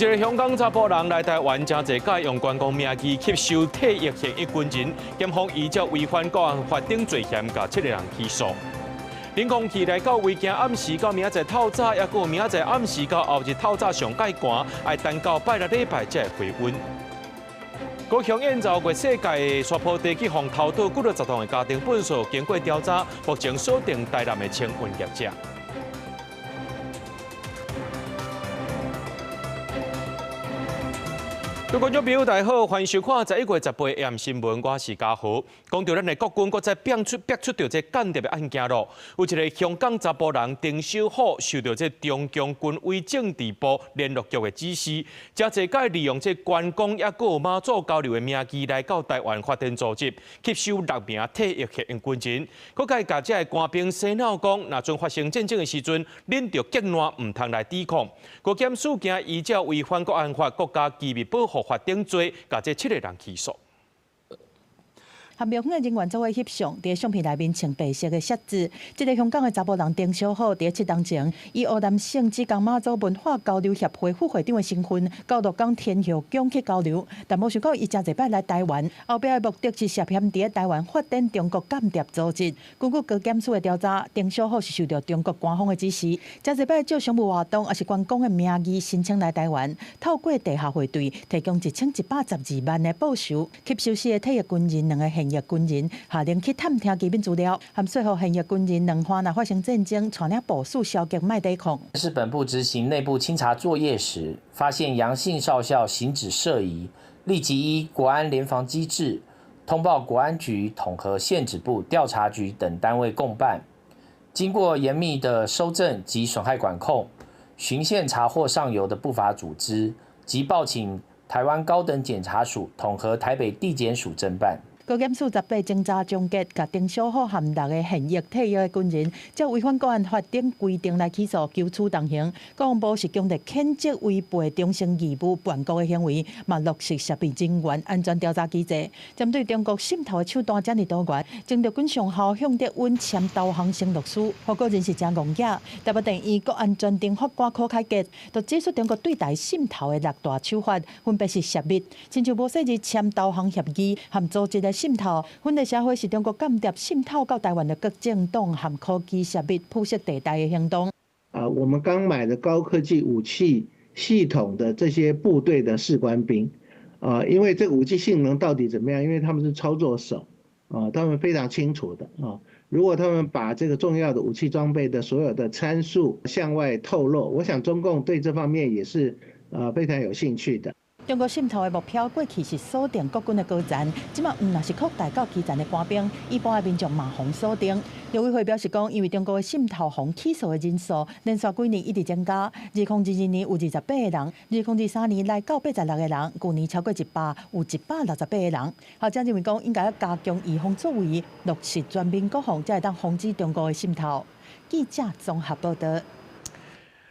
一个香港查甫人来台湾真侪届用观光名义吸收退役现役军人，检方依照违反国安法等罪嫌，甲7个人起诉。冷空气来到维京暗时到明仔载透早，也有明仔载暗时到后日透早上介寒，要等到拜六礼拜才会回温。高雄燕巢月世界沙坡地起风偷渡几60栋的家庭本数，经过调查，目前锁定台南的清运业者。各位观众朋友，大家好，欢迎收看11月18日 AM 新闻，我是嘉豪。讲到咱的国军，搁再逼出着这间谍的案件咯。有一个香港查甫人丁小虎受到这中共军委政治部联络局的指示，真侪届利用这观光也有马祖交流的名义来到台湾发展组织，吸收6名退役现役军人。搁甲甲这官兵洗脑讲，若阵发生战争的时阵，恁着激乱，唔通来抵抗。搁检事件依照违反国安法、国家机密保护法等罪，甲这7个人起诉。含苗的人员做伙翕相，伫相片内面穿白色的靴子。这个香港的查甫人丁小虎，伫7年前以湖南省浙江马祖文化交流协会副会长的身份，到鹿港天后宫去交流。但没想到伊真侪摆来台湾，后壁的目的是涉嫌伫台湾发展中国间谍组织。根据高检署的调查，丁小虎是受到中国官方的指示，真侪摆借商务活动也是观光的名义申请来台湾，透过地下汇兑提供1112万的报酬，吸收时的退役军人2个现役军人，下令去探听基本资料，含说服现役军人2方若发生战争，带领部署消极卖抵抗。是本部执行内部清查作业时，发现杨姓少校行止涉疑，立即依国安联防机制通报国安局、统合县指部、调查局等单位共办。经过严密的收证及损害管控，循线查获上游的不法组织，即报请台湾高等检察署统合台北地检署侦办。高检署18侦查终结，甲丁小虎含6个现役退役的军人，照违反国安法等规定来起诉，求处重刑。国防部是强烈谴责违背忠诚义务、叛国的行为，嘛落实设备人员安全调查机制，针对中国渗透的手段这么多元，征调军上校向德温签导航承诺书，报告人是真戆野。台北地院国安专庭法官柯凯杰就指出，中国对台渗透的6大手法，分别是泄密、亲像无细日签导航协议，含组织的渗透，分裂社会是中国间谍渗透到台湾的各政党和科技泄密、铺设地带的行动。我们刚买的高科技武器系统的这些部队的士官兵，因为这个武器性能到底怎么样？因为他们是操作手，他们非常清楚的如果他们把这个重要的武器装备的所有的参数向外透露，我想中共对这方面也是非常有兴趣的。中国渗透的目标过去是锁定国军的高层，即马毋若是扩大到基层的官兵，一般的民众嘛防锁定。陆委会表示讲，因为中国的渗透防起诉的人数连续几年一直增加，2022年有28个人，2023年来到86个人，去年超过100，有168个人。校长认为讲，应该要加强预防作为，落实全面国防，才会当防止中国的渗透。记者综合报道。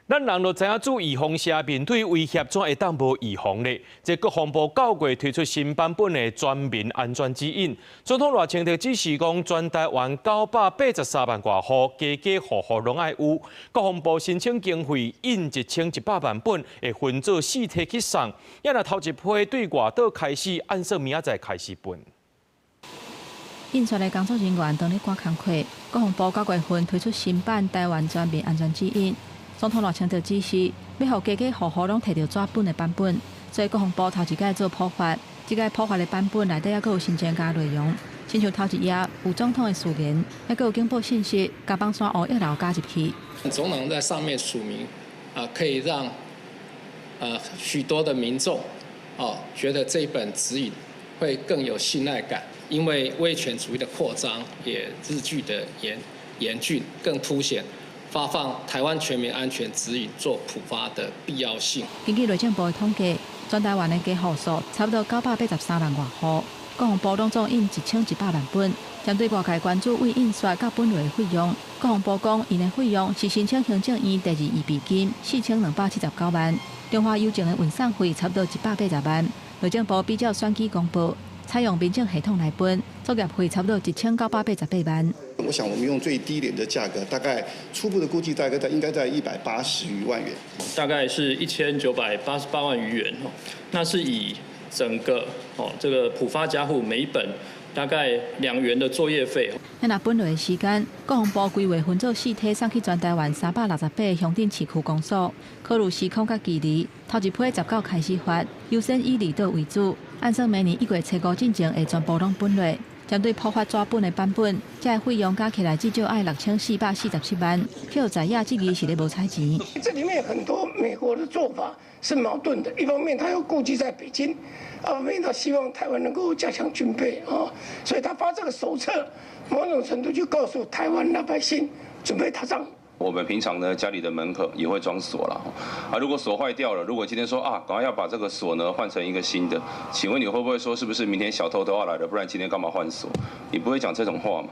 咱人就知影注意防下面对威胁怎会当无预防呢？这国防部9月推出新版本的全民安全指引，总统热情就指示讲，全台湾983万外户，家家户户拢爱有。国防部申请经费印1100万本，会分做4梯去送。也若头一批对外岛开始，按说明仔载开始分。印刷的工作人员当咧赶工课，国防部9月份推出新版台湾全民安全指引。总统热情就指示，要互家家户户拢摕到纸本的版本，所以国防部头一届做普发，这届普发的版本内底还佫有新增加内容，亲像头一页有总统的誓言，还佫有警报信息，甲绑山乌一楼加入去。总统在上面署名，可以让许多的民众觉得这一本指引会更有信赖感，因为威权主义的扩张也日趋的严峻，更凸显发放台湾全民安全指引做普发的必要性。根据内政部的统计，全台湾的家户数差不多983万外户，国防部总印1100万本。针对外界关注为印刷甲本位的费用，国防部讲，因的费用是申请行政院第2预备金4279万，中华邮政的运送费差不多180万。内政部比较选举公布，采用民政系统来分，作业费差不多1988万。我想我们用最低廉的价格，大概初步的估计大概应该在180余万元，大概是1988万余元哦。那是以整个这个普发家户每本大概2元的作业费。那本来的时间，国防部规划分做4梯送去全台湾368个乡镇市区公所，考虑时空甲距离，头一批19开始发，优先以离岛为主，按算明年1月7号进前会全部拢本来。针对普发纸本的版本，这费用加起来至少要6447万，票在亚质疑是咧无采钱。这里面很多美国的做法是矛盾的，一方面他又顾忌在北京，二方面他希望台湾能够加强军备啊，所以他发这个手册，某种程度就告诉台湾老百姓准备打仗。我们平常呢，家里的门口也会装锁了啊。如果锁坏掉了，如果今天说赶快要把这个锁呢换成一个新的，请问你会不会说是不是明天小偷都要来了？不然今天干嘛换锁？你不会讲这种话嘛？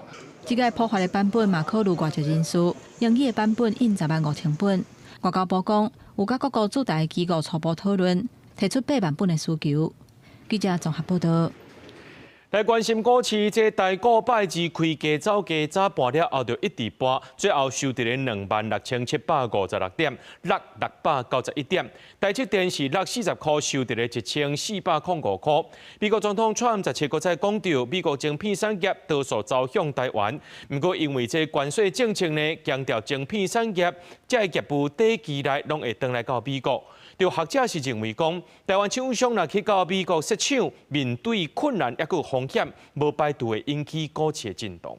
这个普发的版本嘛，考虑外籍人士，英语的版本印105000本。外交部讲，有甲各国驻台机构初步讨论，提出8万本的需求。记者综合报道。来关心股市，这台股拜二开加走加早盘了后，就一直跌，最后收伫咧26756点，落691点。台积电是落40块，收伫咧1405块。美国总统 Trump 17号在讲到，美国晶片产业多数走向台湾，不过因为这关税政策呢，强调晶片产业这业务短期内拢会回来到美国。就学者是认为讲，台湾厂商若去到美国设厂，面对困难也有风险，无排除会引起股市的震动。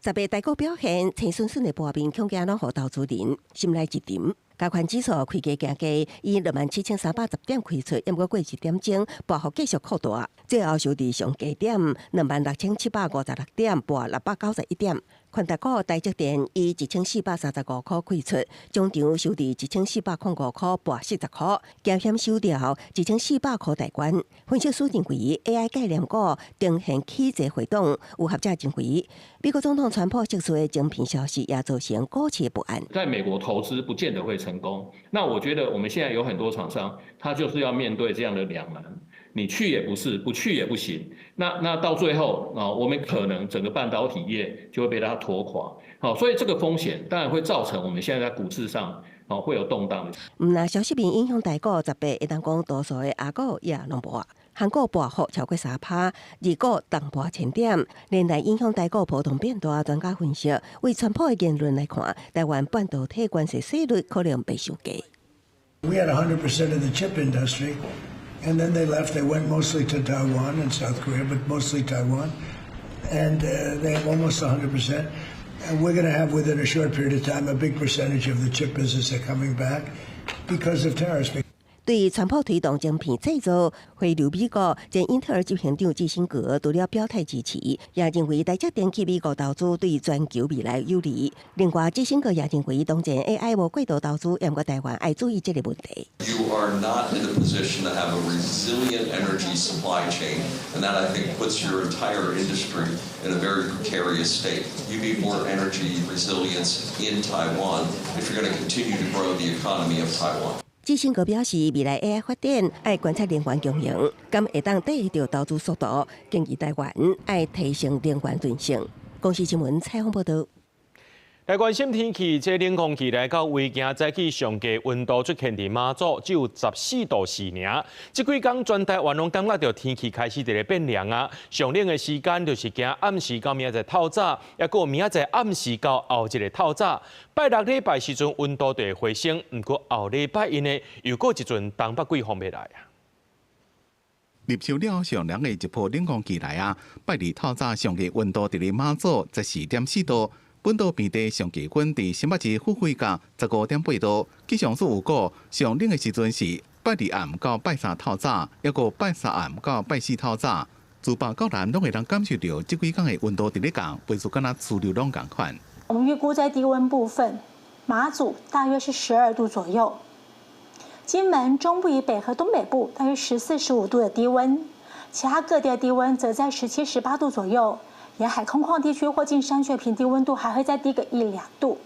10月台股表现，青顺顺的盘面，恐惊让互投资人心内一沉。加权指数开价行价，以27310点开出，不过过1点钟，盘幅继续扩大，最后收伫上低点26756点，盘691点。宽达股台积电以1435块开出，中场收伫1405块，盘40块，加险收掉1400块大关。分析师认为 AI 概念股呈现起势回动，有学者认为美国总统川普释出的晶片消息也造成股市不安。在美国投资不见得会成功，那我觉得我们现在有很多厂商，他就是要面对这样的两难。你去也不是，不去也不行。那到最后我们可能整个半导体业就会被它拖垮。好，所以这个风险当然会造成我们现在在股市上会有动荡。那消息面影响台股10倍，会当讲多数的亚股也拢无。韩国大幅超过3%，日股重破1000点，连带影响台股波动变大。专家分析，为川普的言论来看，台湾半导体关税税率可能被上加。We had 100% of the chip industry. And then they left. They went mostly to Taiwan and South Korea, but mostly Taiwan. And they have almost 100%. And we're going to have, within a short period of time, a big percentage of the chip business are coming back because of tariffs. 对川普推动晶片制造回流美国，前英特尔执行长基辛格除了表态支持，也认为台积电去美国投资对全球未来有利。另外，基辛格也认为当前 AI 无过度投资，也过台湾爱注意这个问题。You are not in a position to have a resilient energy supply chain, and that I think puts your entire industry in a very precarious state. You need more energy resilience in Taiwan if you're going to continue to grow the economy of Taiwan. 基辛格表示，未来 AI 发展要观察能源供应，敢会当对着投资速度，建议台湾要提升能源韧性。公司新闻采访报道。来关心天气，这冷空气来到维京早起上低温度出现伫马祖只有14度4尔。这几天全台湾拢感觉到天气开始在咧变凉啊。上冷的时间就是今暗时到明仔载透早，也过明仔载暗时到后一个透早。拜六礼拜时阵温度就会回升，不过后礼拜一呢又过一阵东北季风要来啊。入秋了上凉的一波冷空气来啊！拜二透早上嘅温度伫咧马祖14.4度。本岛平地上低温伫新北市富贵港15.8度，气象署有讲，上冷的时阵是拜二暗到拜三透早，抑个拜三暗到拜四透早。自北到南拢会当感受到这几天的温度伫咧降，倍数敢若磁流拢共款。我们预估在低温部分，马祖大约是12度左右，金门中部以北和东北部大约14、15度的低温，其他各地的低温则在17、18度左右。沿海空旷地区或近山区平地温度还会再低个1、2度。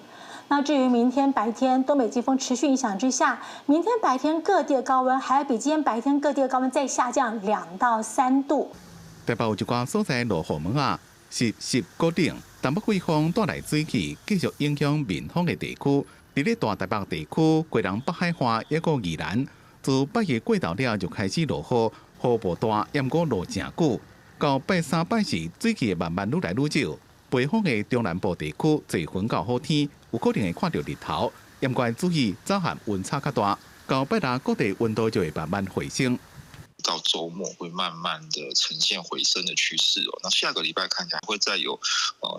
那至于明天白天东北季风持续影响之下，明天白天各地的高温还会比今天白天各地的高温再下降2到3度。台北有一寡所在落雨门啊，是固定，东北季风带来水汽，继续影响面风的地区。伫咧大台北地区、贵人北海岸一个宜兰，自8月过头了就开始落雨，雨无大，也毋过落真久。到拜3、拜4，水汽慢慢愈来愈少。北方的中南部地区，侪云到好天，有可能会看到日头，也毋过注意早晚温差较大。到拜6，各地温度就会慢慢回升。到周末会慢慢的呈现回升的趋势哦。那下个礼拜看起来会再有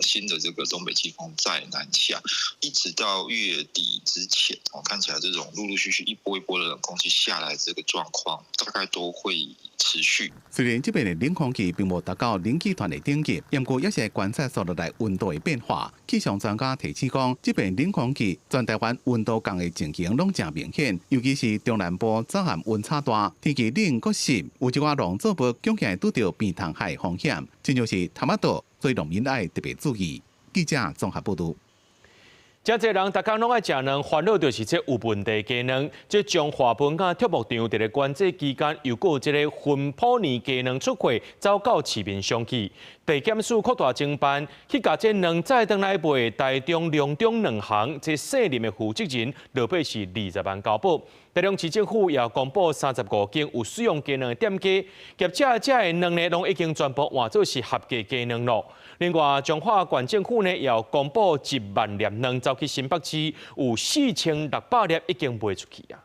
新的这个东北季风再南下，一直到月底之前看起来这种陆陆续续一波一波的冷空气下来这个状况，大概都会持续。虽然这边的冷空气并无达到冷气团的等级，不过也是会观察所落来温度的变化。气象专家提醒讲，这边冷空气全台湾温度降的情形拢真明显，尤其是中南部早晚温差大，天气冷搁湿。有一寡农作物恐惊会拄到病虫害风险，这就是头仔岛，所以农民爱特别注意。记者综合报道。真侪人，大家拢爱食卵，烦恼就是这有问题鸡卵。这中华文化体育场伫咧关节期间，又有一个云普尼鸡卵出货，遭到市民相起。地检署扩大侦办，去甲这卵再登来卖，台中、龙中两行这涉入的负责人，落尾是20万交保。台中市政府也公布35间有使用鸡卵的店家，业者这的卵呢，拢已经全部换做是合格鸡卵咯。另外，彰化县政府呢，也要公布1万粒卵走去新北市，有4600粒已经卖出去啊。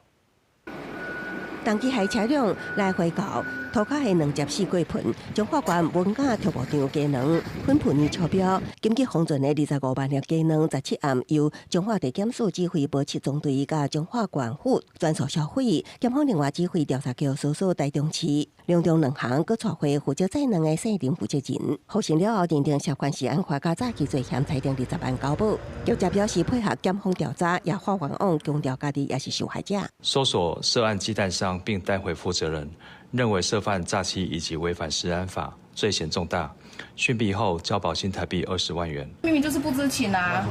重机械车辆来回到涂骹的2接4过盆，彰化县文雅体育场鸡卵分盆年超标，紧急封存的25万粒鸡卵，17暗由彰化地检署指挥保持总队甲彰化县府专属销毁，检方另外指挥调查局所属台中市、两中两行各撮回负责载卵的姓林负责人，获审了后认定涉款是案发加早期罪嫌，裁定20万交保。局者表示配合检方调查，也发冤枉，强调家己也是受害者。搜索涉案鸡蛋商，并带回负责人，认为涉犯诈欺以及违反食安法，罪嫌重大，讯毕后交保新台币20万元。明明就是不知情啊，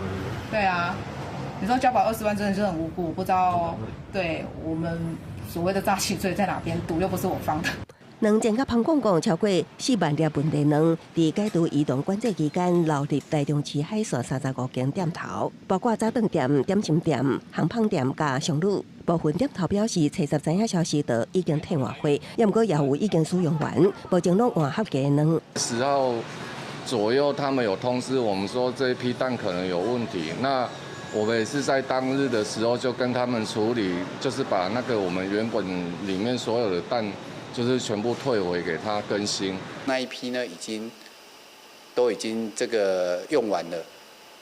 对啊，你说交保20万真的是很无辜，不知道对我们所谓的诈欺罪在哪边，毒又不是我放的。卵前甲彭公公超过4万粒本地卵，伫解除移动管制期间流入台中市海线35间店头，包括早顿店、点心店、烘焙店甲商旅。部分店头表示，查实知影消息的已经退换货，也毋过也有已经使用完，目前拢换合格的卵。10号左右，他们有通知我们说这一批蛋可能有问题，那我们也是在当日的时候就跟他们处理，就是把那个我们原本里面所有的蛋，就是全部退回给他更新。那一批呢，都已经这个用完了。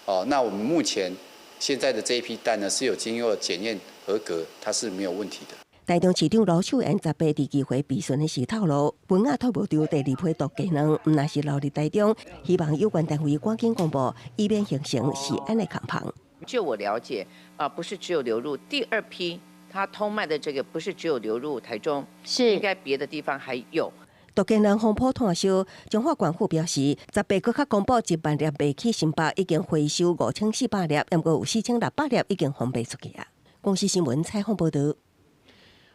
哦，那我们目前现在的这一批蛋呢，是有经过检验合格，它是没有问题的。台中市长罗秀燕18日机会备询的时透露，文雅土木场第2批毒鸡卵，毋那是流入台中，希望有关单位赶紧公布，以免形成食安的空棚。就我了解，不是只有流入第2批，它偷卖的这个不是只有流入台中，是应该别的地方还有。毒鸡卵风波炭烧，彰化县府表示，18搁较公布1万粒卖去新北，已经回收5400粒，也过有4600粒已经分配出去啊。公司新闻采访报道。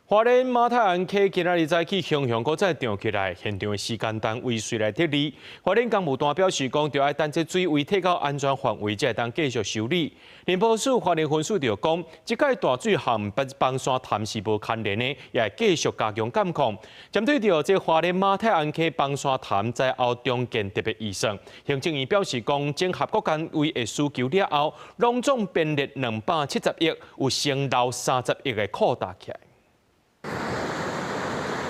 花莲马太安溪今仔日早起熊熊搁再涨起来，现场的时间单位随来撤离。花莲工务单表示讲，要等这水位退到安全范围，才会当继续修理。林波署花莲分署就讲，这届大水和崩山潭是无牵连的，也会继续加强监控。针对到这花莲马太安溪崩山潭在后重建特别预算，行政院表示讲，整合各单位的需求了后，拢总编列270亿，有成留30亿的扩大起来。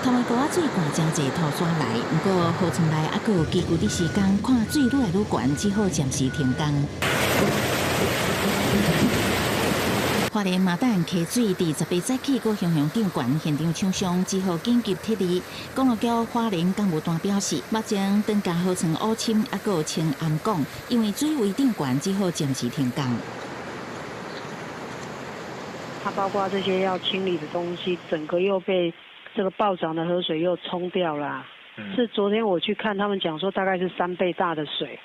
台湾高压水灌真济土山来，不过河床内还阁有基具的施工，看水愈来愈悬，只好暂时停工。花莲马蛋溪水第18早起搁熊熊涨悬，现场厂商只好紧急撤离。公路局花莲工务单表示，目前登加河床乌侵，还阁有清暗管，因为水位涨悬，只好暂时停工。它包括这些要清理的东西，整个又被这个暴涨的河水又冲掉了。是昨天我去看，他们讲说大概是3倍大的水。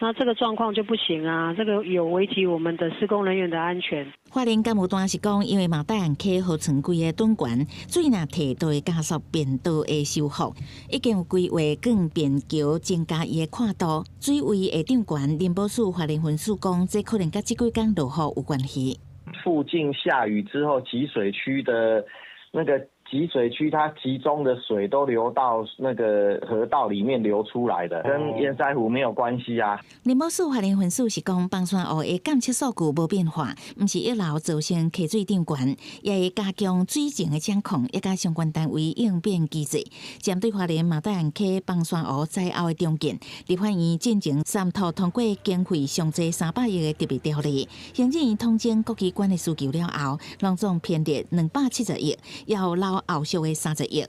那这个状况就不行啊，这个有危及我们的施工人员的安全。花莲干部段是讲，因为毛大安溪河床规个短管，水若提都会加速便道的修复，已经有规划更便桥增加伊的宽度。水位会长悬，林保署花莲分署讲，这可能甲这几天落雨有关系。附近下雨之后，集水区的那个集水区，它集中的水都流到那个河道里面流出来的，跟淹塞湖没有关系啊。林保署花莲分署是讲，崩山湖的监测数据无变化，毋是一楼造成溪水涨悬，也会加强水情的掌控，也甲相关单位应变机制。针对花莲毛大安溪崩山湖灾后的重建，立法院进前3读通过经费上济300亿的特别条例，行政院统整各机关的需求了后，拢总编列270亿，要捞后续的30亿。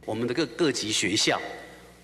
我们的各级学校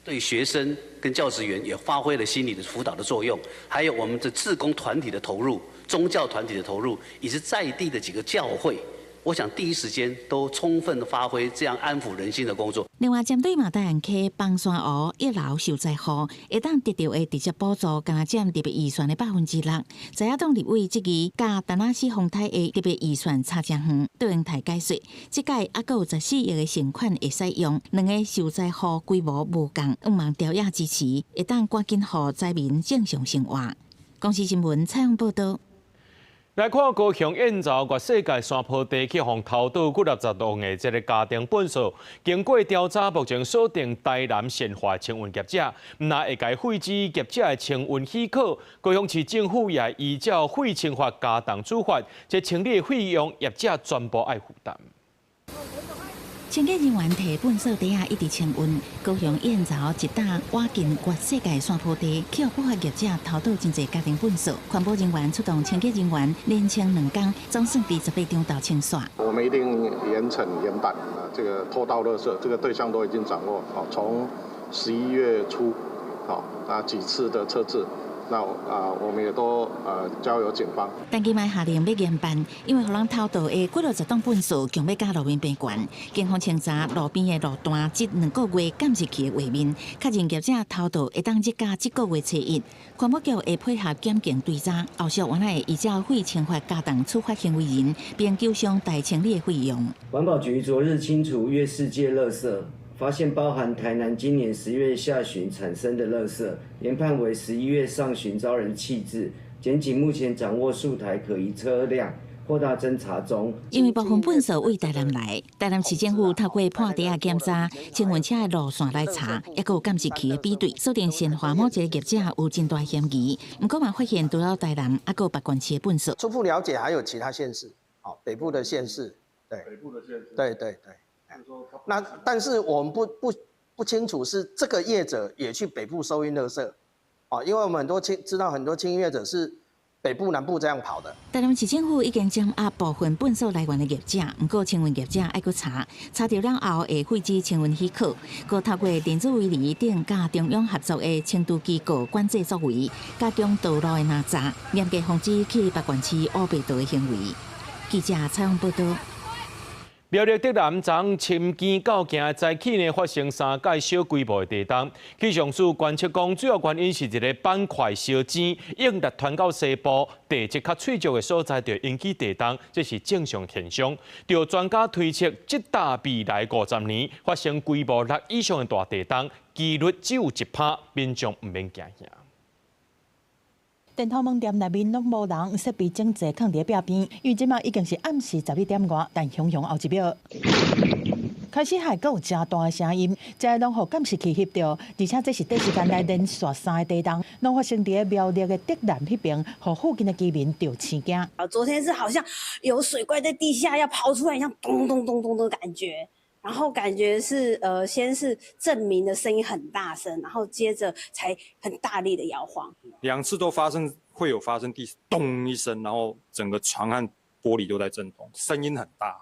对学生跟教职员也发挥了心理的辅导的作用，还有我们的志工团体的投入、宗教团体的投入，以及在地的几个教会，我想第一时间都充分的发挥这样安抚人心的工作。另外，针对毛大安溪崩山湖一楼受灾户，会当得到的直接补助，敢若占特别预算的6%。在野党立委质疑，甲丹那市风台的特别预算差真远，对应台解说，这届还有14亿的成款会使用，两个受灾户规模无共，希望调野支持，会当赶紧让灾民正常生活。公视新闻采访报道。来看高雄燕巢越世界山坡地去互偷渡50多万的这个家庭本数，经过调查，目前锁定台南县化清运业者，毋但会该废止业者的清运许可，高雄市政府也依照废清法加重处罚，这清理的费用业者全部爱负担。清洁人员提粪扫地一直清运，高雄燕巢一搭挖进越世界山坡地，去互不法业者偷渡真侪家庭粪扫。环保人员出动清洁人员，连清2天，总算伫18张道清刷。我们一定严惩严办啊！这个偷盗垃圾，这个对象都已经掌握。好，从11月初，好，那几次的测试。那我们也都交由警方。但今卖下令要严办，因为互人偷盗的50吨粪扫，强要加路面边悬。警方清查路边的路段，这2个月监视器的画面，确认业者偷盗会当日加这个月初1。环保局会配合检警追查，后续原来依照废清法加重处罚行为人，并救偿代清理的费用。环保局昨日清除月世界垃圾。发现包含台南今年10月下旬产生的垃圾，研判为11月上旬遭人弃置。检警目前掌握数台可疑车辆，扩大侦查中。因为部分粪扫为台南来，台南市政府透过破地检查、清运车的路线来查，也有监视器的比对，锁定县华某一个业者有真大嫌疑。不过嘛，发现除了台南，还有别县市的粪扫。初步了解，还有其他县市，好，北部的县市，对，北部的县市，对。那但是我们不清楚是这个业者也去北部收运垃圾，啊，因为我们知道很多清运业者是北部南部这样跑的。台南市政府已经掌握部分粪扫来源的业者，不过清运业者还阁查到了后会废止清运许可，阁透过电子围篱等甲中央合作的清除机构管制作为，加强道路的查查，严格防止去别县市乌白道的行为。记者采访报道。苗栗竹南昨深更到行的早起呢，发生3届小规模的地震。气象署观测讲，主要原因是一个板块烧煎，应力传到西部地质较脆弱的所在，就引起地震，这是正常现象。就专家推测，这大未来50年发生规模6以上的大地震，几率只有1%，民众唔免惊吓。电头门店内面拢无人，设备整齐放伫壁边。因为即马已经是暗时11点外，但熊熊后1秒，开始还有真大的声音，这拢互监视器翕到，而且这是短时间内连续3个地震，拢发生伫苗栗的竹南迄边，互附近的居民着青惊。昨天是好像有水怪在地下要跑出来，像咚咚咚咚的感觉。然后感觉是先是证明的声音很大声，然后接着才很大力的摇晃，2次都会有发生地咚一声，然后整个床和玻璃都在震动，声音很大。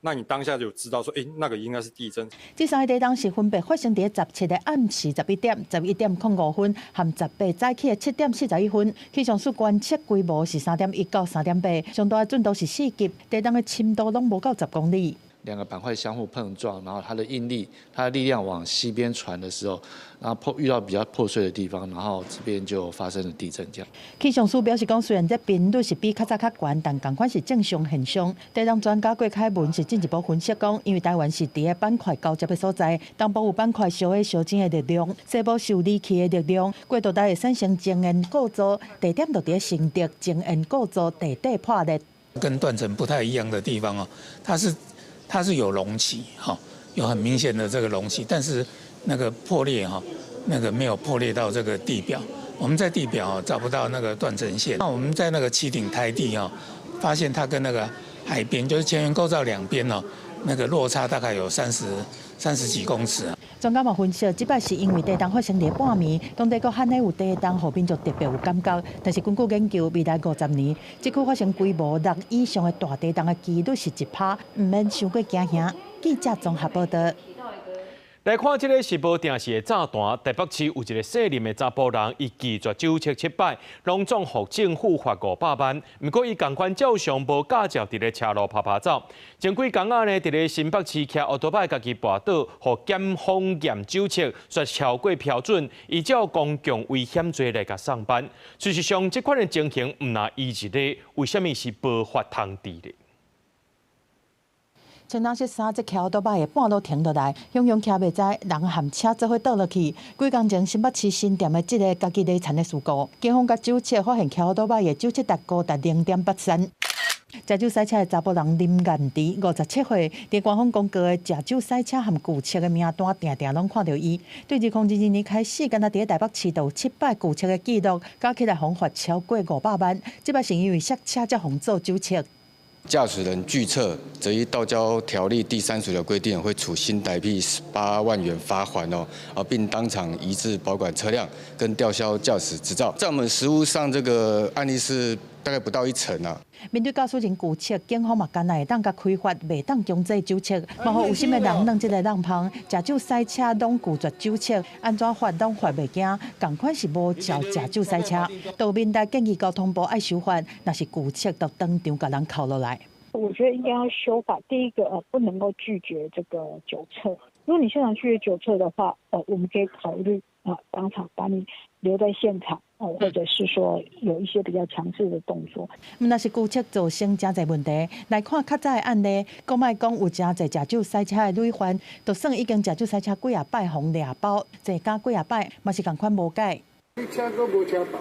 那你当下就知道说，那个应该是地震。这3个地震是分别发生伫17日暗时11点、11点05分和18早起的7点41分。气象署观测规模是3.1到3.8，上大的震度是4级，地震的深度拢无到10公里。两个板块相互碰撞，然后它的力量往西边传的时候，然后遇到比较破碎的地方，然后这边就发生了地震。这样。气象署表示讲，虽然这频率是比较早较悬，但同款是正常现象。地动专家郭凯文是进一步分析讲，因为台湾是伫个板块交接的所在，东部有板块小的小震的力量，西部受离气的力量，过渡带会产生前缘构造，地点就伫承德前缘构造地底破裂。跟断层不太一样的地方哦，它是有隆起哈，有很明显的这个隆起，但是那个破裂哈，那个没有破裂到这个地表。我们在地表找不到那个断层线。那我们在那个旗顶台地哦，发现它跟那个海边就是前缘构造两边哦，那个落差大概有30几公尺。专家嘛分析，这摆是因为地动发生伫半暝，当地国罕的有地动，互民众特别有感觉。但是根据研究，未来50年，这区发生规模6以上的大地动的几率是1%，唔免伤过惊吓。记者综合报道。来看这个是无定时的炸弹，台北市有一个姓林的查甫人，伊拒绝酒测失败，拢总互政府罚500万。不过伊同款照常无驾照，伫咧车路拍走。前几天呢，伫咧新北市骑奥多摆家己跋倒，互检方验酒测，说超过标准，依照公共危险罪来甲上班。事实上，这款的情形毋若伊一例，为什么是无法通治呢？前当时3只骑奥多摆的半路停落来，雄雄骑袂知，人含车做伙倒落去。几工前新北市新店的这个家己累残的事故，警方甲酒测发现骑奥多摆的酒测高达0.83。驾酒赛车的查甫人林彦迪，57岁，伫官方公告的驾酒赛车和拒测的名单，定定拢看到伊。对2022年开始，敢若伫台北市有7摆拒测的记录，加起来罚超过500万。这摆是因为刹车才防做酒测。驾驶人拒测，则依道交条例第30条规定，会处新台币18万元罚款哦，并当场移至保管车辆跟吊销驾驶执照。在我们实务上，这个案例是大概不到1成啊。面对驾驶人拒测，警方嘛干会当甲开罚，袂当强制酒测。嘛，互有心的人让这个人旁，驾酒赛车拢拒绝酒测，安怎罚拢罚袂惊，同款是无照驾酒赛车。道民代建议交通部爱修法，若是拒测，就当场甲人扣落来。我觉得应该要修法。第一个不能够拒绝这个酒测。如果你现场拒绝酒测的话，我们可以考虑当场把你留在现场，或者是说有一些比较强制的动作。若是拒测造成真侪问题，来看较早的案例，讲卖讲有真侪驾酒赛车的累犯，就算已经驾酒赛车几啊摆红掠包，坐加几啊摆，嘛是同款无改。你车都无车牌。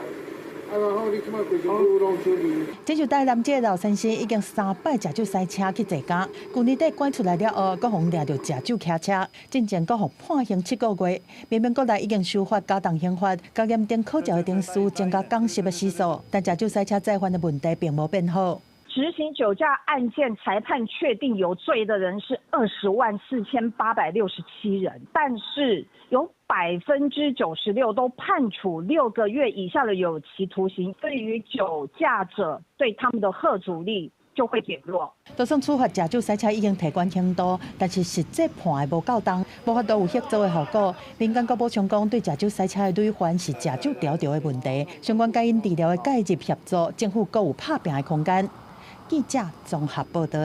然后你即摆规条路拢处理。这就带南这老先生已经3摆驾酒赛车去坐驾，去年底关出来了后，搁互抓着驾酒骑车，进前搁互判刑7个月。明明国内已经修法加重刑罚，加严定考照的定数，增加讲习的时数，但驾酒赛车再犯的问题并无变好。执行酒驾案件裁判确定有罪的人是204867人，但是有96%都判处6个月以下的有期徒刑。对于酒驾者，对他们的吓阻力就会减弱。就算处罚驾酒赛车已经提高刑度，但是实际判的无够重，无法度有协助的效果。民间阁补充讲，对驾酒赛车的累犯是驾酒调调的问题，相关戒瘾治疗的介入协助，政府阁有拍拼的空间。记者综合报道。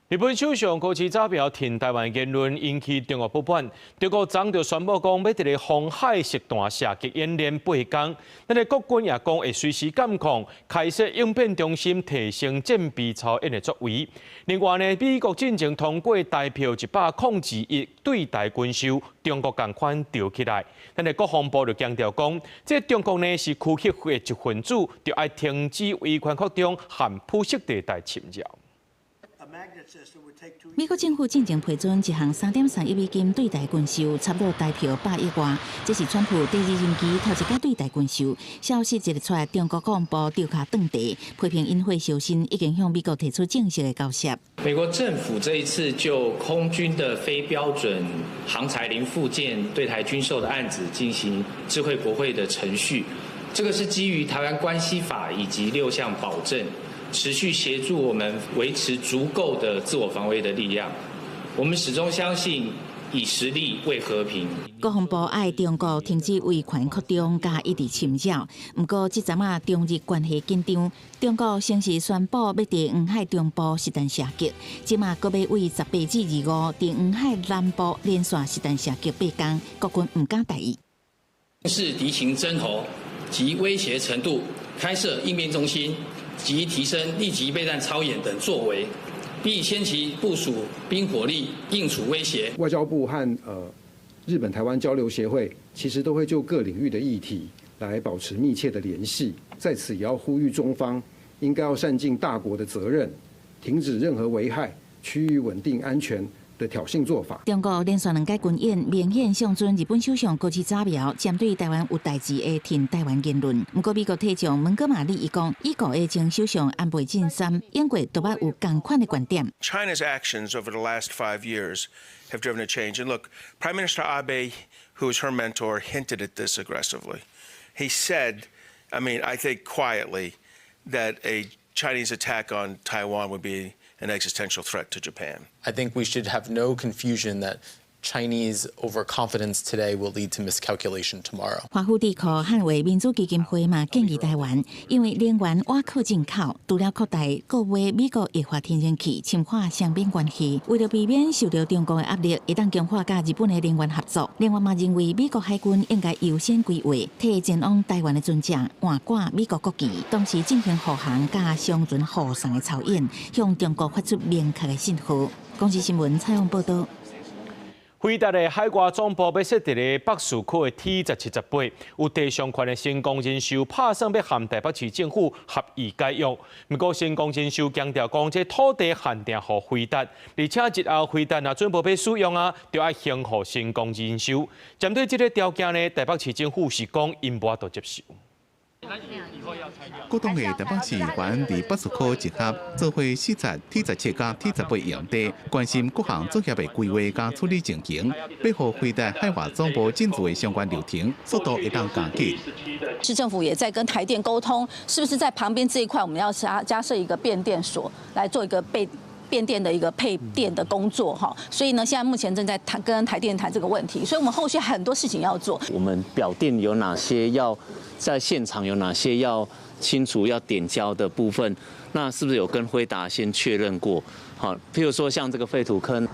日本首相高市早表挺台湾言论引起中国不满，中国昨就宣布讲要伫咧黄海实弹射击演练8天，咱的国军也讲会随时监控，开设应变中心，提升战备操演的作为。另外呢，美国进前通过大票101亿对台军售，中国同款调起来。咱的国防部就强调讲，这中国呢是区域的一份子，就要停止违反扩张和普色地带侵扰。美国政府进前批准一项3.3亿美金对台军售，差不多台票100亿元。这是川普第2任期头一届对台军售。消息一日出来，中国国防部丢下断地，批评因会小心，已经向美国提出正式的交涉。美国政府这一次就空军的非标准航材零附件对台军售的案子进行智慧国会的程序，这个是基于台湾关系法以及6项保证。持续协助我们维持足够的自我防卫的力量。我们始终相信，以实力为和平。国防部爱中国停止威权扩张，加一直侵扰。不过，这阵啊中日关系紧张，中国先是宣布要伫黄海中部实弹射击，即马搁要为18至25伫黄海南部连续实弹射击8天，国军唔敢大意。视敌情征候及威胁程度，开设应变中心及提升立即备战操演等作为，并先期部署兵火力应处威胁。外交部和日本台湾交流协会其实都会就各领域的议题来保持密切的联系，在此也要呼吁中方应该要善尽大国的责任，停止任何危害区域稳定安全的挑衅做法。中国连续2届军演，明显象征日本首相高市早苗针对台湾有代志的挺台湾言论。不过，美国退将文哥马利伊讲，以国的前首相安倍晋三英国都捌有同款的观点。China's actions over the last 5 years have driven a change. And look, Prime Minister Abe, who was her mentor, hinted at this aggressively. He said, I think quietly, that a Chinese attack on Taiwan would be an existential threat to Japan. I think we should have no confusion that Chinese overconfidence today will lead to miscalculation tomorrow. 华府智库捍卫民主基金会嘛建议台湾，因为能源挖靠进口，除了扩大购买美国液化天然气，侵犯双边关系。为了避免受到中国的压力，会当强化甲日本的能源合作。另外嘛认为美国海军应该优先规划替前往台湾的船只换挂美国国旗，同时进行护航甲商船护送的操演，向中国发出明确的信号。公司新闻采访报道。辉达的海外总部要设伫咧北市区的 T178，有地上权的新工人寿拍算要和台北市政府合意解约。不过新工人寿强调讲，这土地限定予辉达，而且日后辉达若准备要使用啊，就要先予新工人寿。针对这个条件呢，台北市政府是讲因无法度接受。各党的台北市议员伫北市区集合做会视察 T17甲 T18用地，关心各项作业的规划甲处理情形，配合回答海外总部进驻的相关流程，速度会当加紧。市政府也在跟台电沟通，是不是在旁边这一块我们要加设一个变电所，来做一个变电的一个配电的工作哈，所以呢，现在目前正在跟台电谈这个问题，所以我们后续很多事情要做。我们表定有哪些要在现场，有哪些要清楚要点交的部分，那是不是有跟辉达先确认过？好，譬如说像这个废土坑。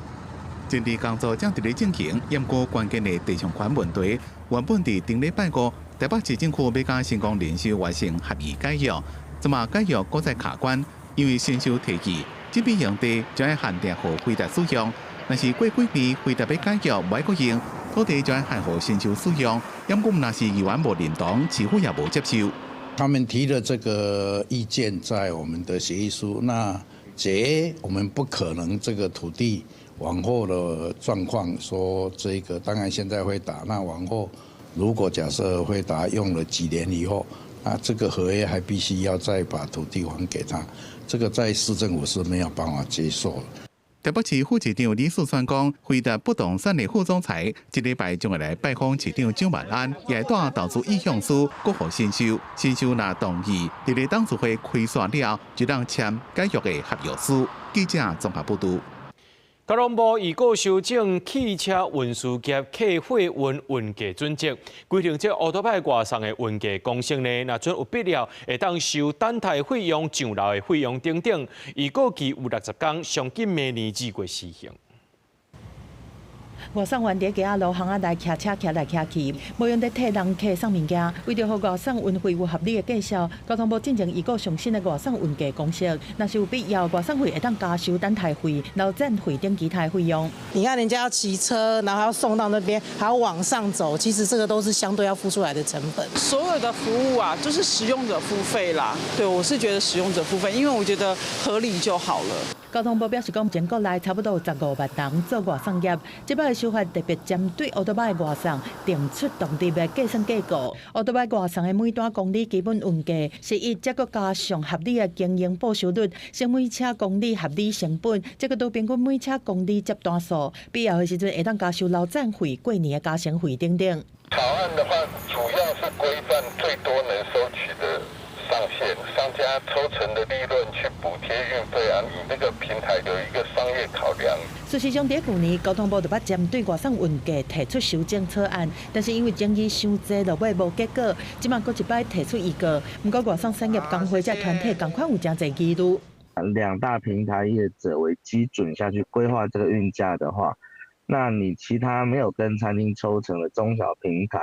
整地工作正伫咧进行，验过关键的地上权问题，原本伫顶礼拜五，台北市政府要甲新工人寿完成合议解约，怎么解约搁在卡关？因为新寿提议。这笔用地将要限定予辉达使用，若是过几年辉达要解约唔爱搁用，土地将要限予新秀使用。因果若是议员无认同，市府也无接受。他们提的这个意见在我们的协议书，那我们不可能这个土地往后的状况说这个，当然现在会打，那往后如果假设会打用了几年以后。那这个合约还必须要再把土地还给他，这个在市政府是没有办法接受的。台北市副市长李树川讲，辉达不动产的副总裁，这礼拜将会来拜访市长蒋万安，也会带投资意向书过户新秀。新秀若同意，伫咧董事会开算了，就让签解约的合约书。记者综合报道。交通部已告修正汽车运输业客货运价准则，规定这乌托派外送的运价公式呢，若准有必要，会当收等待费用、上楼的费用等等，已过期有60天，上紧明年2月施行。外送员伫街仔路巷仔内骑车骑来骑去，无用得替人客送物件。为着互外送运费有合理的计算，交通部进行已过上新的外送运价公式。若是有必要，外送费会当加收等待费、劳站费等其他费用。你看人家要骑车，然后还要送到那边，还要往上走，其实这个都是相对要付出来的成本。所有的服务啊，就是使用者付费啦。对，我是觉得使用者付费，因为我觉得合理就好了。交通部表示讲，全国内差不多有15万人做外送业，这摆的修法特别针对乌托邦的外送，定出独立的计算结构。乌托邦外送的每单公里基本运价是1，再搁加上合理的经营报酬率，乘每车公里合理成本，再搁多平均每车公里接单数，必要的时阵会当加收劳站费、过年的加成费等等。草案的话，主要是规范最多能收取的上限，商家抽成的利润去补贴运费啊，你那个平台有一个商业考量。事实上，伫去年交通部就捌针对外送运价提出修正草案，但是因为争议伤济，落尾无结果，即马搁一摆提出预告。不过外送产业工会这团体同款有真侪疑虑。2大平台业者为基准下去规划这个运价的话，那你其他没有跟餐厅抽成的中小平台，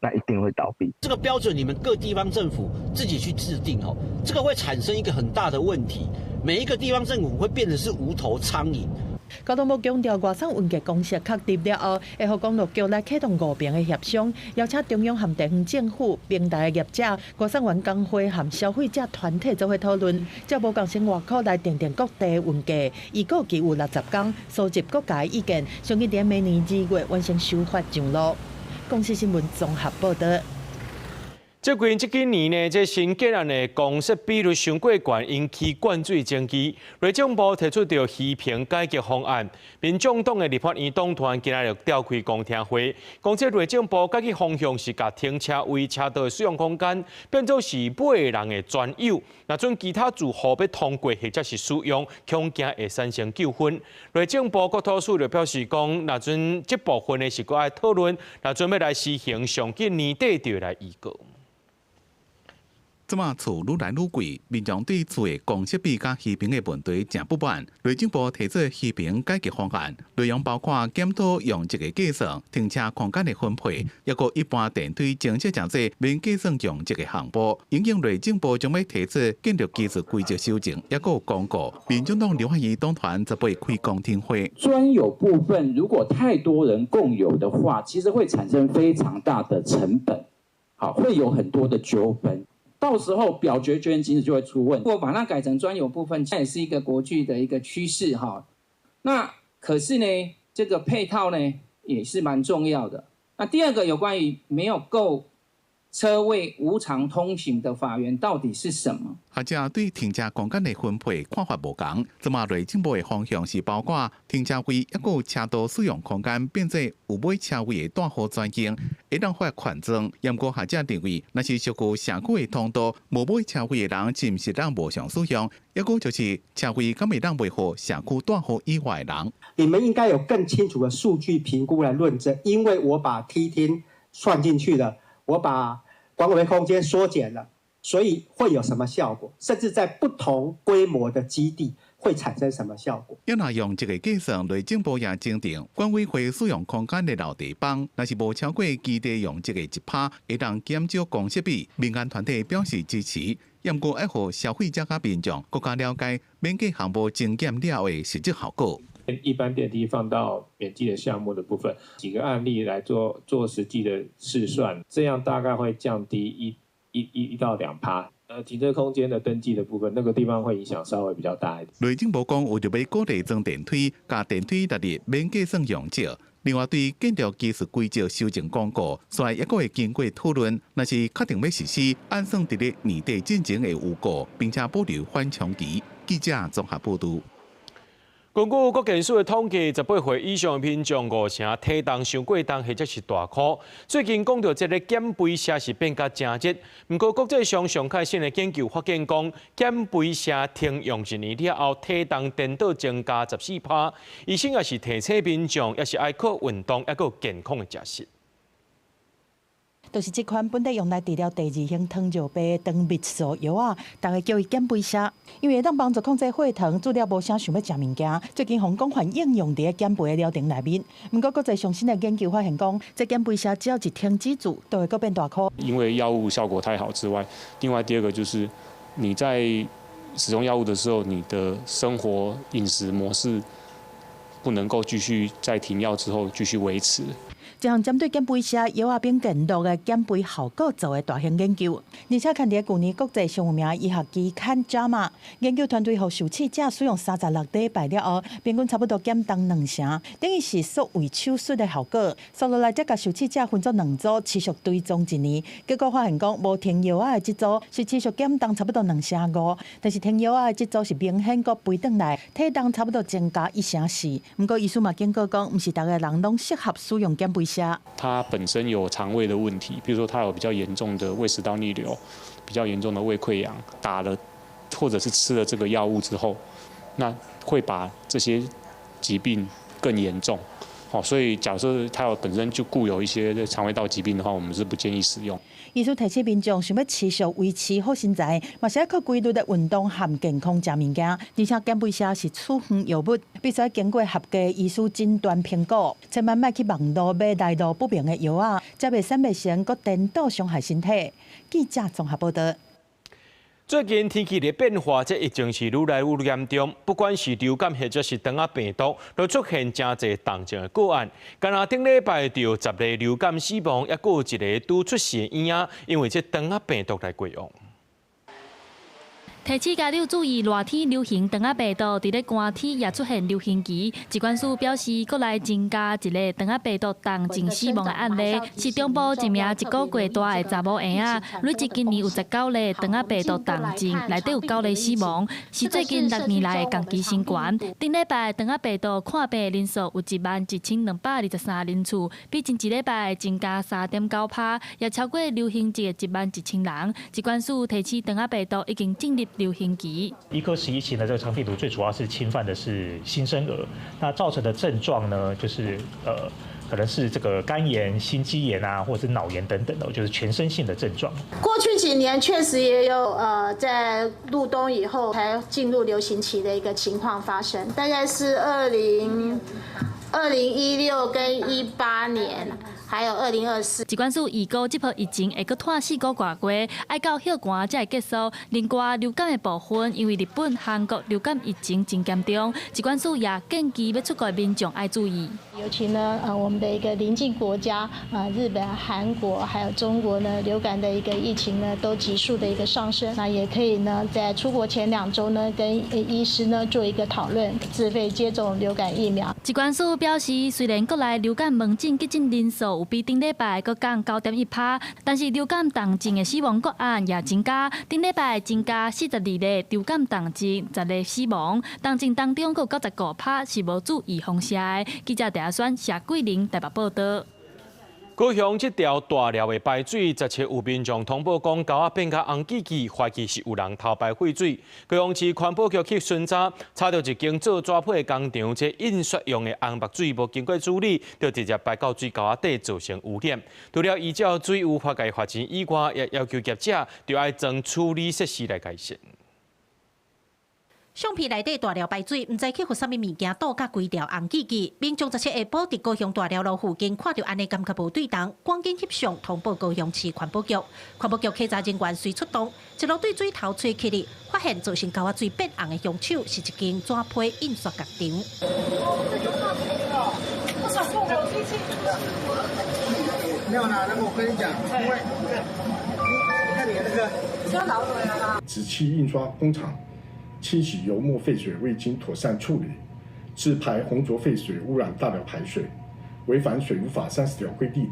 那一定会倒闭。这个标准你们各地方政府自己去制定哦，这个会产生一个很大的问题，每一个地方政府会变成是无头苍蝇。交通部强调，外送运价公式确定了后，会互公路局来启动5边的协商，邀请中央和地方政府、平台的业者、外送员工会和消费者团体做伙讨论，照无共生活口来定定各地运价。预估期有60天，收集各界意见，相信在明年2月完成修法上路。公司新闻综合报道。这几年呢，这新建案的公设比率上过高，引起灌水争议。内政部提出着虚平改革方案，民众党的立法院党团今日召开公听会，讲这内政部改革方向是把停车位、车道使用空间变作是买人的专有，若准其他住户要通过或者是使用，恐惊会产生纠纷。内政部国土署就表示讲，若准这部分呢是搁爱讨论，若准要来施行，上紧年底就来预告。即马厝愈来愈贵，民众对厝的公设比甲虚平的问题真不满。内政部提出虚平改革方案，内容包括检讨用这个计算停车空间的分配，抑个一般电梯政策真济免计算用这个项目。因应内政部将要提出建筑技术规则修正，抑个有公告。民众党立法院党团则被开公听会。专有部分如果太多人共有的话，其实会产生非常大的成本，好，会有很多的纠纷。到时候表决权其实就会出问题。如果把它改成专有部分，这也是一个国际的一个趋势哈。那可是呢，这个配套呢也是蛮重要的。那第二个有关于没有够车位无偿通行的法源到底是什么？学者对停车空间的分配看法无同，即马内政部的方向是包括停车位抑个车道使用空间变做有买车位的大户专用，会当发扩增。严格学者认为，若是涉及社区的通道，无买车位的人是毋是当无偿使用？抑个就是车位敢会当卖互社区大户以外的人？你们应该有更清楚的数据评估来论证，因为我把梯厅算进去了，我把管委会空间缩减了。所以会有什么效果？甚至在不同规模的基地会产生什么效果？要若用这个计算，内政部也检定管委会使用空间的楼地板，若是无超过基地用这个1%，会当减少公设比。民间团体表示支持，严格要互消费者甲民众更加了解免计项目经验了的实际效果。一般电梯放到免计的项目的部分，几个案例来做实际的试算，这样大概会降低1到2%。停车空间的登记的部分，那个地方会影响稍微比较大一点。内政部讲，为着要鼓励装电梯，甲电梯逐日免计算用者。另外，对建筑技术规则修正公告，虽然抑个会经过讨论，若是确定要实施，按算伫咧年底进行的预告，并且保留缓冲期。记者综合报道。根据国建署的统计，18岁以上的民众5成体重伤过重或者是大块。最近讲到这个减肥车是变甲正热，不过国际上上开新的研究发现讲，减肥车停用1年了后，体重颠倒增加14%。医生也是提醒民众，也是爱靠运动，也有健康的食食。就是这款本地用来治疗第2型糖尿病的糖蜜素药啊，大家叫伊减肥车，因为会当帮助控制血糖，治疗无啥想要食物件。最近互广泛应用伫减肥的疗程内面。不过，国际上新的研究发现讲，这减肥车只要一停止住，都会搁变大颗。因为药物效果太好之外，另外第二个就是你在使用药物的时候，你的生活饮食模式不能够继续在停药之后继续维持。这项针对减肥车药啊并健录的减肥效果做的大型研究，而且看伫去年国际上有名医学期刊《JAMA》研究团队互受试者使用36礼拜了后，平均差不多减重2成，等于是缩胃手术的效果。接落来再甲受试者分作2组，持续追踪1年，结果发现讲无停药啊的这组是持续减重差不多2成5，但是停药啊的这组是明显搁肥转来，体重差不多增加1成4。不过医师嘛警告讲，唔是大家人拢适合使用减肥车。它本身有肠胃的问题，比如说它有比较严重的胃食道逆流、比较严重的胃溃疡，打了或者是吃了这个药物之后，那会把这些疾病更严重。所以假设它本身就固有一些肠胃道疾病的话，我们是不建议使用。医师提醒民众，想要持续维持好身材，嘛是要靠规律的运动和健康食物件，而且减肥车是处方药物，必须经过合格医师诊断评估，千万莫去网络买来路不明的药啊，才袂散袂成，搁颠倒伤害身体。记者综合报道。最近天气的变化，这疫情是愈来愈严重。不管是流感或者是肠仔病毒，都出现真侪重症的个案。刚若顶礼拜就10例流感死亡，也有一个拄出事院啊，因为这肠仔病毒来过用。提醒家长注意热天流行肠仔病毒，伫咧寒天也出现流行期。疾管署表示，国内增加一个肠仔病毒重症死亡的案例，是中部一名1个月大的查某婴仔，累计今年有19例肠仔病毒重症，内底有9例死亡，是最近6年来的同期新高。顶礼拜肠仔病毒看病人数有11223人次，比前一礼拜增加3.9%，也超过流行期的11000人。疾管署提醒，肠仔病毒已经进入流行期。1颗11期呢，这个肠病毒最主要是侵犯的是新生儿，那造成的症状呢，就是可能是这个肝炎、心肌炎啊，或者是脑炎等等的，就是全身性的症状。过去几年确实也有在入冬以后才进入流行期的一个情况发生，大概是2016跟18年。还有2024。疾管署预估这波疫情会搁拖4个月过，爱到休寒才会结束。另外流感的部分，因为日本、韩国流感疫情真严重，疾管署也建议要出国民众爱注意。尤其呢，我们的一个邻近国家，日本、韩国还有中国呢，流感的一个疫情呢都急速的一个上升。那也可以呢，在出国前2周呢，跟医师呢做一个讨论，自费接种流感疫苗。疾管署表示，虽然国内流感门诊急诊人数有比顶礼拜搁降9.1%，但是流感重症的死亡个案也增加。顶礼拜增加42例流感重症，10例死亡。重症当中，有95%是无注意放射的。记者陈选谢桂玲台北报道。高雄这条大寮的排水，17有民众通报讲，沟仔变甲红记记，怀疑是有人偷排废水。高雄市环保局去巡查，查到一间做纸皮的工厂，这印刷用的红墨水无经过处理，就直接排到水沟仔底，造成污染。除了依照水务法给罚钱以外，也要求业者就要装处理设施来改善。橡皮内底大寮排水，唔知去互啥物物件倒甲规条红记记。民众17下晡伫高雄大寮路附近看到安尼，感觉无对当，赶紧翕相通报高雄市环保局。环保局稽查人员随出动，一路对水头吹起哩，发现造成沟仔水变红的凶手是一间纸皮印刷工厂。没有啦，那我跟你讲，因为你看你那个胶囊回来了，纸器印刷工厂。清洗油墨废水未经妥善处理，自排红浊废水污染大寮排水，违反水务法30条规定，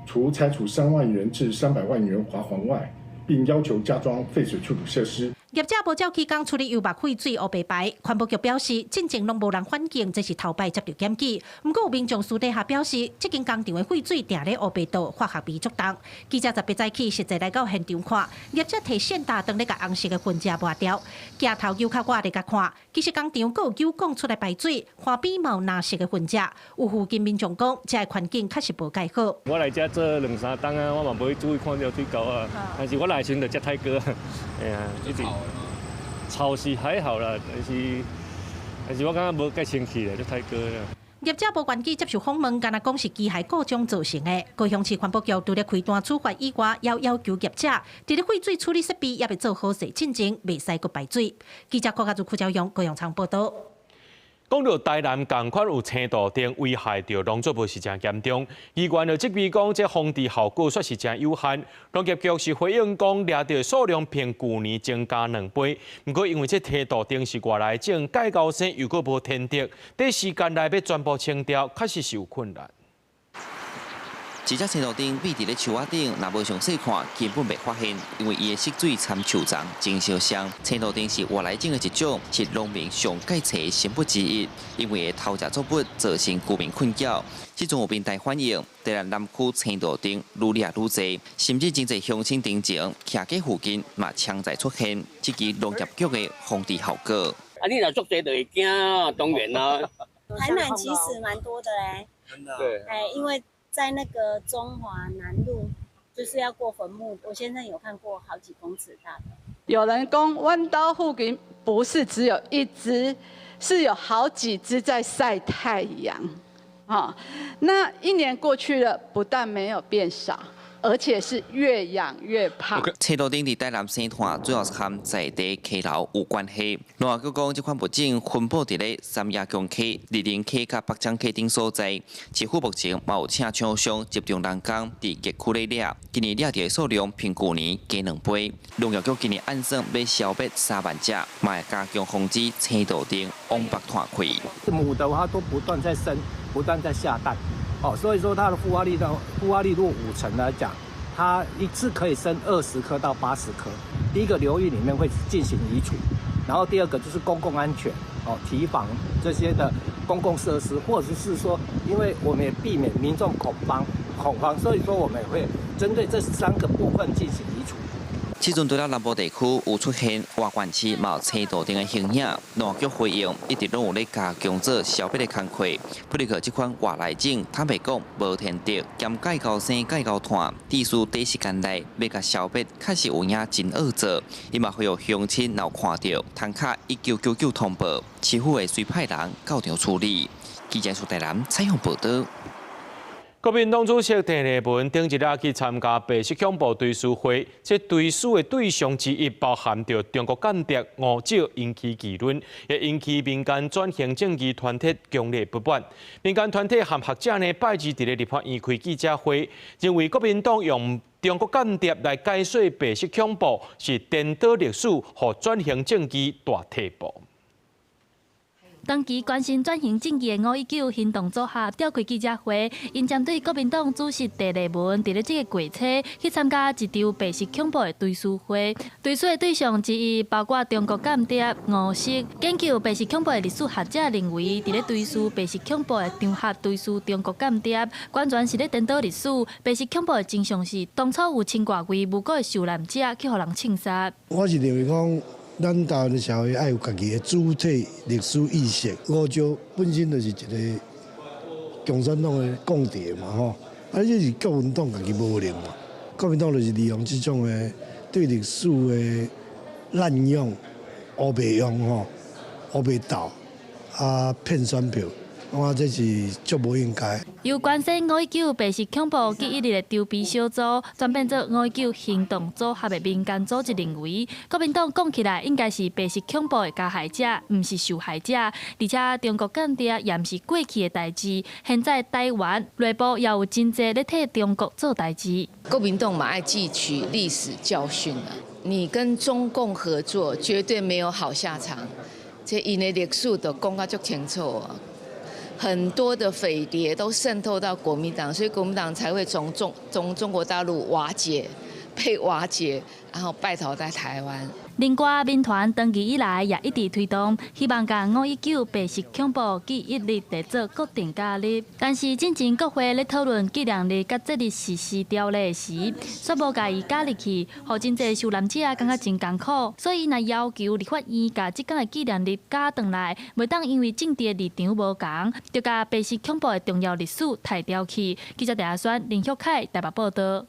除裁处3万元至300万元罚锾外，并要求加装废水处理设施。业者无照期间处理油墨废水黑白排，环保局表示，进前拢无人反映，这是头摆接到检举。不过有民众私底下表示，这间工厂的废水定咧黑白道，化学味足重。记者18早起实际来到现场看，业者摕线大灯咧甲红色的混合抹掉，镜头油较我咧甲看，其实工厂阁有油管出来排水，花边嘛有蓝色的混合。有附近民众讲，这个环境确实无介好。我来这做2-3档啊，我嘛无去注意看到水沟啊，但是我来时就接泰哥，哎呀，一直。潮是还好啦，但是我感觉无介清气啦，就太过啦。业者无愿意接受访问，敢若讲是机械故障造成的。高雄市环保局除了开单处罚以外，也要求业者伫咧废水处理设备也要做好势进前，袂使阁排水。记者郭家祖、柯昭阳、高雄场报道。讲到台南同款有青豆丁危害到农作物是真严重，医院就即边讲这防治效果算是真有限。农业局是回应讲，掠到数量比去年增加2倍，不过因为这青豆丁是外来种，介高生又阁无天敌，短时间内要全部清掉，确实是有困难。一只青豆丁闭伫咧树仔顶，若无详细看，根本袂发现，因为伊的色水掺树丛，真烧香。青豆丁是外来种的一种，是农民上介找的成本之一，因为会偷食作物，造成居民困扰。即种有平台反映，台南南区青豆丁愈掠愈多，甚至真侪乡亲定情，徛街附近嘛常在出现，这支农业局的防治效果。啊，你若做这就会惊啊，当然啦。台南其实蛮多的嘞，真的。对。因为在那个中华南路，就是要过坟墓，我先生有看过好几公尺大的。有人讲弯刀附近不是只有一只，是有好几只在晒太阳。那1年过去了，不但没有变少，而且是越养越胖。车道顶伫台南生态，主要是和在地溪流有关系。另外，佮讲这款物种分布伫咧三亚江溪、立林溪、甲北江溪等所在。市府目前嘛有请厂商集中人工伫疫区咧掠，今年掠到的数量比去年加2倍。农业局今年按算要消灭3万只，嘛会加强防止车道顶往北拓开。母的话都不断在生，不断在下蛋。所以说它的孵化率如果50%来讲，它一次可以生20颗到80颗。第一个流域里面会进行移除，然后第二个就是公共安全，提防这些的公共设施，或者是说，因为我们也避免民众恐慌，所以说我们也会针对这3个部分进行移除。即阵除了南部地区有出现外县市嘛有车道顶的形影，农业局回应一直拢有咧加强做消灭的工作。不过这款外来种，坦白讲无天敌，兼介高生介高炭，地属短时间内要甲消灭，确实有影真恶做。伊嘛会有乡亲若看到，通卡1999通报，市府会随派人到场处理。记者苏台南采访报道。国民党主席郑丽文顶一日去参加白色恐怖追思会，这追思的对象之一包含着中国间谍吴钊，引起议论，也引起民间转型正义团体强烈不满。民间团体和学者呢拜二伫咧立法院开记者会，认为国民党用中国间谍来解说白色恐怖是颠倒历史，和转型正义大退步。当期关心转型正义的519行动组合召开记者会，因针对国民党主席郑丽文伫咧这个月初去参加一场白色恐怖的追思会。追思的对象之一包括中国间谍吴钊。研究白色恐怖的历史学者认为，伫咧追思白色恐怖的场合追思中国间谍，完全是咧颠倒历史。白色恐怖的真相是，当初有千外位无辜的受难者去互人枪杀。我是认为讲。咱台湾的社会要有家己的主体历史意识。吴钊本身就是一个共产党的间谍嘛，吼，这是国民党家己无能嘛。国民党就是利用这种的对历史的滥用、乌白用吼、乌白斗骗选票。我这是足无应该。由关心519白色恐怖记忆日的筹备小组转变做519行动组合的民间组织认为，国民党讲起来应该是白色恐怖的加害者，唔是受害者。而且中国间谍也唔是过去的代志，现在台湾内部也有真侪咧替中国做代志。国民党嘛爱汲取历史教训啊！你跟中共合作绝对没有好下场，这因的历史都讲得足清楚啊。很多的匪谍都渗透到国民党，所以国民党才会从中国大陆瓦解，被瓦解，然后败逃在台湾。另外，民团长期以来也一直推动，希望将519白色恐怖记忆日制作固定假日。但是，进前国会咧讨论纪念日甲节日实施条例时，却无甲伊加入去，互真侪受难者感觉真艰苦。所以，若要求立法院甲即间的纪念日加转来，袂当因为政治的立场无同，就甲白色恐怖的重要历史抬掉去。记者陈选林旭凯台北报道。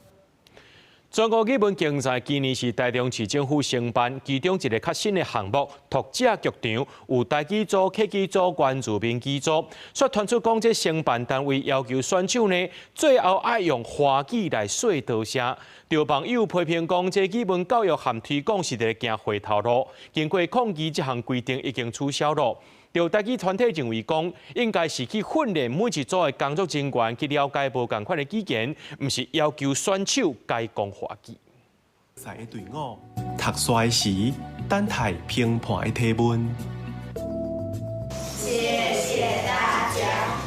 全国基本竞赛今年是台中市政府承办，其中一个较新的项目——读者剧场，有台语组、客家组、原住民语组。却传出讲，这承办单位要求选手呢，最后爱用华语来说多声。有网友批评讲，这基本教育和推广是在行回头路。经过抗议，这项规定已经取消了。有台语团体认为讲，应该是去训练每一组的工作人员去了解无同款的语言，唔是要求选手该讲华语。赛的队伍读书时，等待评判的提问。谢谢大家。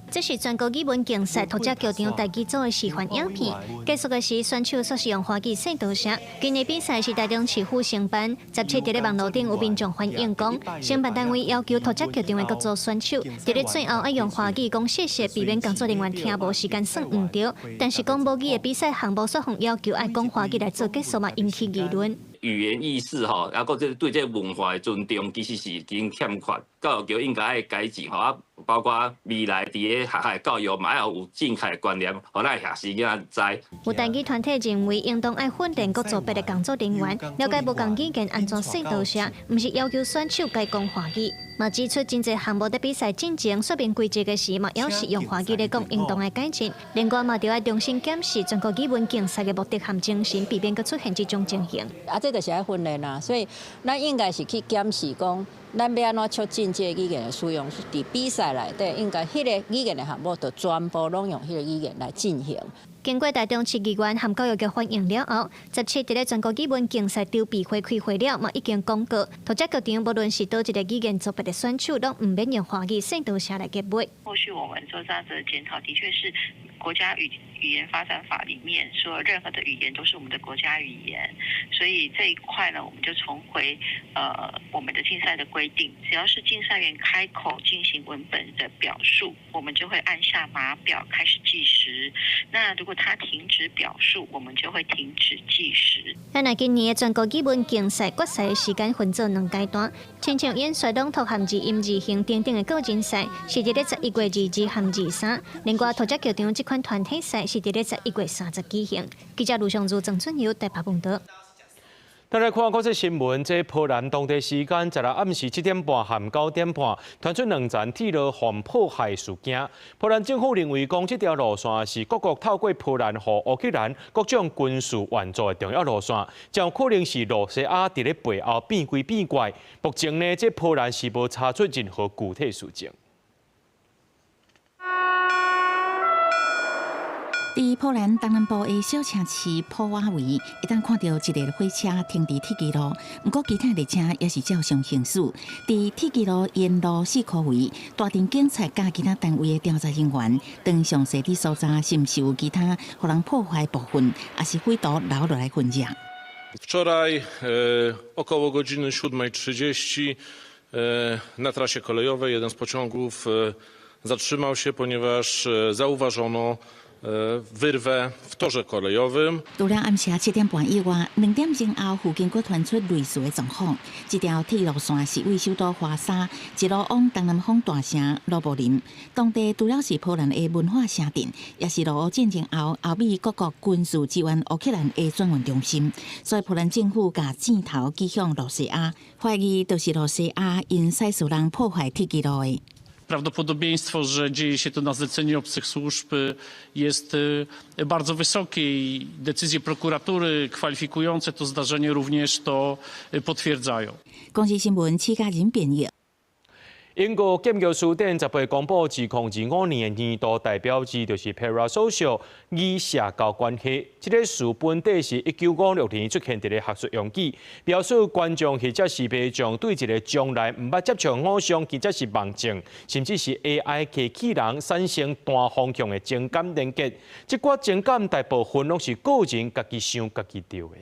这是全国语文竞赛读者剧场台语组的示范影片。结束的时，选手说是用华语说多声。今年比赛是台中市府承办，17日在网络顶有民众反映讲，承办单位要求读者剧场的各组选手，在咧最后爱用华语讲谢谢，避免工作人员听无时间算唔对。但是讲无语的比赛项目说要求爱讲华语来做结束嘛，引起议论。语言意识吼，然后对这文化的尊重，其实是已经欠缺。教育局应该爱改进吼，啊，包括未来伫咧学校教育嘛要有正确的观念，互咱学生囝知。有代议团体认为，应当爱训练各组别的工作人员，了解无共语言安怎说导写，毋是要求选手该讲华语。嘛指出，真侪项目在比赛进前说明规则的时，嘛要是用华语来讲，应当爱改进。另外嘛，就要重新检视全国语文竞赛的目的和精神，避免佮出现这种情形。这就是爱训练啦，所以咱应该是去检视讲。咱要安怎促进这语言的使用？伫比赛内底，应该迄个语言的项目，就全部拢用迄个语言来进行。经过台中市议员和教育局反映了后，17日咧全国语文竞赛筹备会开会了，嘛已经公告，土家局长无论是倒一个语言组别的选手，拢唔免用华语先导下来结尾。后续我们做这样子的检讨，的确是国家语言发展法里面说，任何的语言都是我们的国家语言，所以这一块呢，我们就重回我们的竞赛的规定，只要是竞赛员开口进行文本的表述，我们就会按下码表开始计时。那如果他停止表述，我们就会停止计时。咱来今年的全国语文竞赛决赛的时间分做2阶段，亲像演说、朗读和字音字形等等的个人赛，是伫咧11月22和23。另外，土家局长这款团体赛是伫咧11月30举行。记者卢尚珠、郑春友台北报道。咱来看国际新闻，这波兰当地时间在暗时7点半和9点半传出2件铁路环破坏事件。波兰政府认为，讲这条路线是各国透过波兰和乌克兰各种军事援助的重要路线，将可能是罗西亚伫咧背后变鬼变怪。目前呢，这波兰是无查出任何具体事情。伫波兰东南部的小城市普瓦维，一旦看到一个火车停伫铁轨路，不过其他列车也是照常行驶。伫铁轨路沿路4公里，大庭警察加其他单位的调查人员，当详细地搜查是毋是有其他互人破坏部分，还是匪徒留落来混入。Wczoraj około godziny 7:30 na trasie kolejowej jeden z pociągów zatrzymał się, ponieważ zauważono wyrwę w torze kolejowym。除了暗时7点半以外，2点钟后附近佫传出类似的状况。这条铁路线是为首都华沙一路往东南方大城罗布林。当地除了是波兰的文化城镇，也是俄乌战争后欧美各国军事支援乌克兰的转运中心。所以波兰政府把箭头指向罗西亚，怀疑就是罗西亚因塞索人破坏铁轨路的。Prawdopodobieństwo, że dzieje się to na zlecenie obcych służb jest bardzo wysokie i decyzje prokuratury kwalifikujące to zdarzenie również to potwierdzają. 公司新闻起家人编译。英国检察书店10月公布2025年的年度代表字，就是 Parasocial 与社交关系。这个书本底是1956年出现伫咧学术用语，表示观众或者是民众对一个将来唔捌接触偶像，或者是梦境，甚至是 AI 机器人产生单方向的情感连接。这寡情感大部分拢是个人家己想家己着的。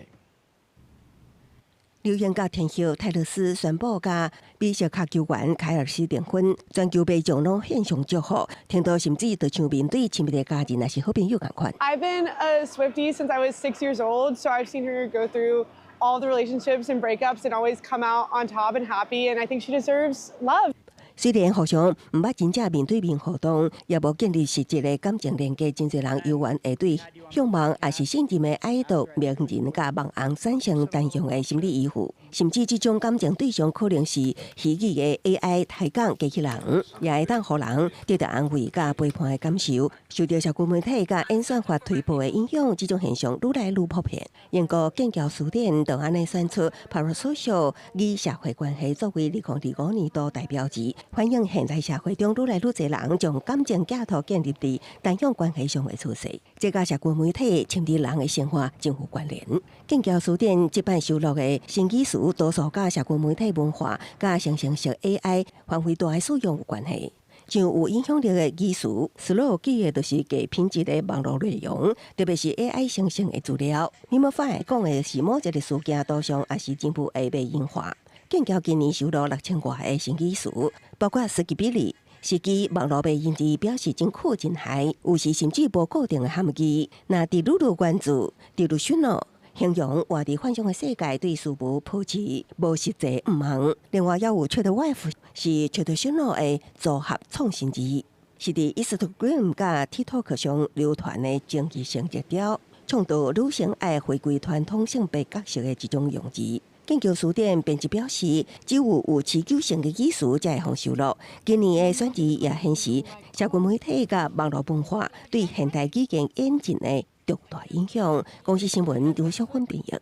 流行歌天后泰勒斯宣布，甲美式卡球员凯尔斯订婚，全球民众拢献上祝福，听到甚至就像面对亲密的家人，也是好朋友共款。I've been a Swiftie since I was 6 years old, so I've seen her go through all the relationships and breakups and always come out on top and happy, and I think she deserves love. 虽然互相毋捌真正面对面互动，也无建立实质的感情连接，真侪人犹原会对向往也是信任的爱豆名人甲梦红产生单向的心理依附，甚至这种感情对象可能是虚拟的 AI 台港机器人，也会当互人得到安慰甲陪伴的感受。受到社群媒体甲演算法推播的影响，这种现象愈来愈普遍。英国剑桥书店就安尼选出 Parasocial 与社会关系作为2025年度代表字。反映现代社会中愈来愈侪人将感情寄托建立伫单向关系上的趋势，这甲社群媒体深入人的生活真有关联。剑桥书店这摆收录的新语词，多数甲社群媒体文化、甲生成式 AI 发挥大的使用有关系。像有影响力的语词 ，slow 记的就是低品质的网络内容，特别是 AI 生成的资料。你们反而讲的是某一个事件图像，也是进步会被演化。剑桥今年收录6000多个新语词，包括Skibidi是指网络被因字表示真酷真嗨，有时甚至无固定的含义。那伫愈关注，例如 Shuno 形容活伫幻想的世界对事物抱持无实际毋行。另外，也有 Chatwife 是 traditional 的组合创新之一，是伫 Instagram 甲 TikTok 上流传的争议性热调，倡导女性爱回归传统性别角色的一种用字。建构书店编辑表示，只有持久性的意思才会互收录。今年的选举也显示，社群媒体甲网络文化对现代语言演进的重大影响。公司新闻刘小芬编译。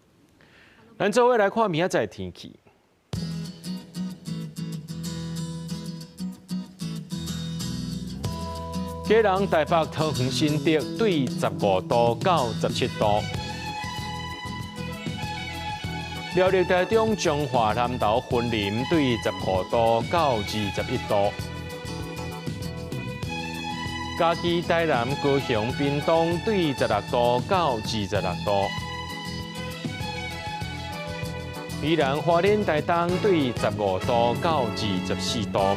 咱做伙来看明仔载天气。基隆、台北、桃园、新竹对15度到17度。辽宁台中、彰化、南投、云林对15度到21度。嘉义、台南、高雄、屏东对16度到26度。宜兰、花莲、台东对15度到24度。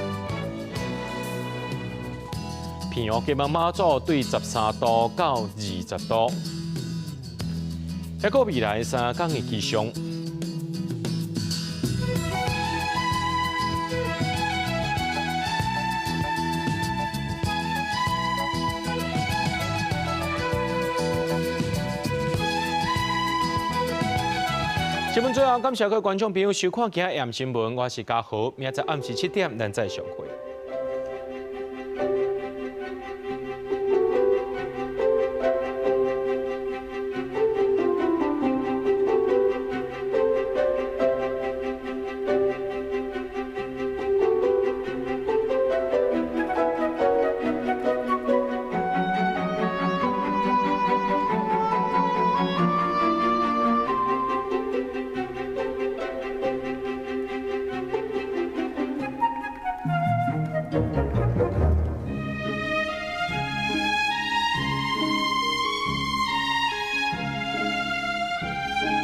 平湖、金门、马祖对13度到20度。还有未来3天的气象。新闻最后，感谢各位观众朋友收看今日AM新闻，我是嘉豪，明仔载暗时7点咱再相会。